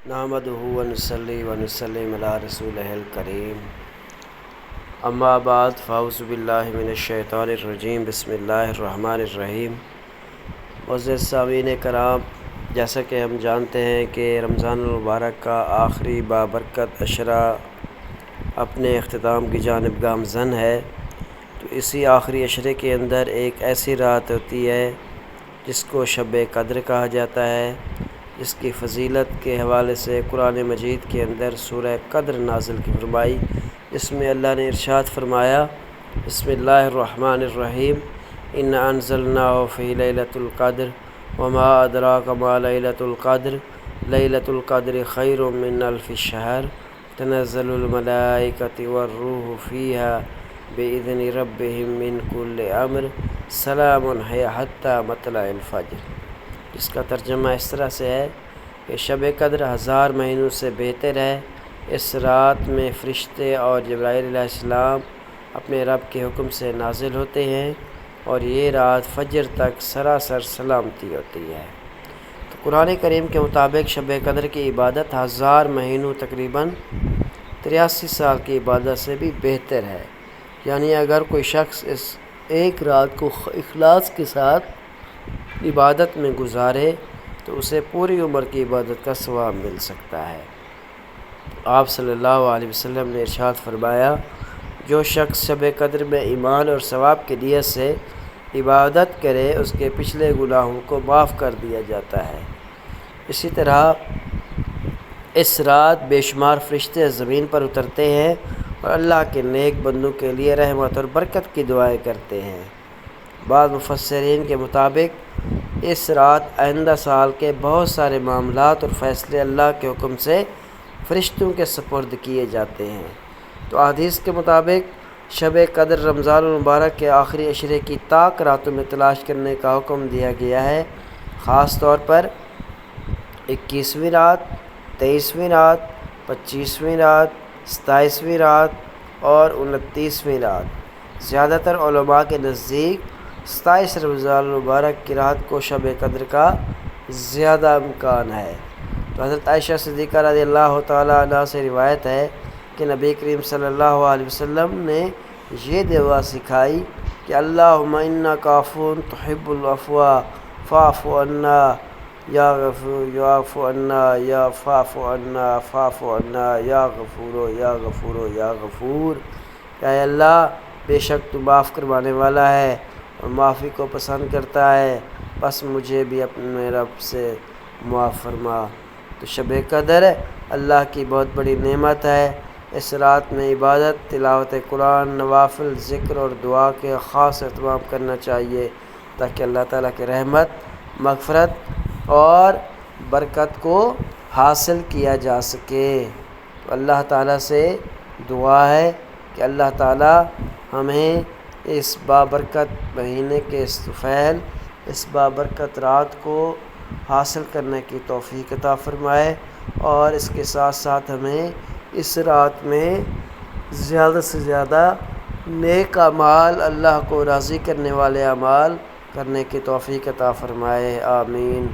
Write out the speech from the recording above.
نحمدہ ونصلی ونسلم علی رسولہ الکریم اما بعد فاعوذ باللہ من الشیطان الرجیم بسم اللہ الرحمن الرحیم۔ معزز سامعین کرام، جیسا کہ ہم جانتے ہیں کہ رمضان المبارک کا آخری بابرکت عشرہ اپنے اختتام کی جانب گامزن ہے، تو اسی آخری عشرے کے اندر ایک ایسی رات ہوتی ہے جس کو شب قدر کہا جاتا ہے، جس کی فضیلت کے حوالے سے قرآن مجید کے اندر سورہ قدر نازل کی فرمائی، جس میں اللہ نے ارشاد فرمایا بسم اللہ الرحمن الرحیم انا انزلناہ فی لیلۃ القدر وما ادراک ما لیلۃ القدر لیلۃ القدر خیر من الف شہر تنزل الملائکۃ والروح فیہا بإذن ربہم من کل امر سلام ہی حتی مطلع الفجر، جس کا ترجمہ اس طرح سے ہے کہ شب قدر 1000 مہینوں سے بہتر ہے۔ اس رات میں فرشتے اور جبرائیل علیہ السلام اپنے رب کے حکم سے نازل ہوتے ہیں اور یہ رات فجر تک سراسر سلامتی ہوتی ہے۔ تو قرآن کریم کے مطابق شب قدر کی عبادت 1000 مہینوں تقریباً 83 سال کی عبادت سے بھی بہتر ہے، یعنی اگر کوئی شخص اس ایک رات کو اخلاص کے ساتھ عبادت میں گزارے تو اسے پوری عمر کی عبادت کا ثواب مل سکتا ہے۔ آپ صلی اللہ علیہ وسلم نے ارشاد فرمایا، جو شخص شب قدر میں ایمان اور ثواب کی نیت سے عبادت کرے اس کے پچھلے گناہوں کو معاف کر دیا جاتا ہے۔ اسی طرح اس رات بے شمار فرشتے زمین پر اترتے ہیں اور اللہ کے نیک بندوں کے لیے رحمت اور برکت کی دعائیں کرتے ہیں۔ بعض مفسرین کے مطابق اس رات آئندہ سال کے بہت سارے معاملات اور فیصلے اللہ کے حکم سے فرشتوں کے سپرد کیے جاتے ہیں۔ تو احادیث کے مطابق شب قدر رمضان المبارک کے آخری عشرے کی طاق راتوں میں تلاش کرنے کا حکم دیا گیا ہے، خاص طور پر 21ویں رات، 23ویں رات، 25ویں رات، 27ویں رات اور 29ویں رات۔ زیادہ تر علماء کے نزدیک 27 رمضان المبارک کی رات کو شب قدر کا زیادہ امکان ہے۔ تو حضرت عائشہ صدیقہ رضی اللہ تعالیٰ عنہ سے روایت ہے کہ نبی کریم صلی اللہ علیہ وسلم نے یہ دعا سکھائی کہ اللہم انک عفو تحب العفو فاعف عنا یا غفور یعف عنا یا فاعف عنا فاعف عنا یا غفور یا غفور یا غفور، اے اللہ بے شک تو معاف کروانے والا ہے اور معافی کو پسند کرتا ہے، بس مجھے بھی اپنے رب سے معاف فرما۔ تو شب قدر اللہ کی بہت بڑی نعمت ہے۔ اس رات میں عبادت، تلاوت قرآن، نوافل، ذکر اور دعا کے خاص اہتمام کرنا چاہیے تاکہ اللہ تعالیٰ کی رحمت، مغفرت اور برکت کو حاصل کیا جا سکے۔ تو اللہ تعالیٰ سے دعا ہے کہ اللہ تعالیٰ ہمیں اس بابرکت مہینے کے استفیل، اس بابرکت رات کو حاصل کرنے کی توفیق عطا فرمائے اور اس کے ساتھ ساتھ ہمیں اس رات میں زیادہ سے زیادہ نیک اعمال، اللہ کو راضی کرنے والے اعمال کرنے کی توفیق عطا فرمائے، آمین۔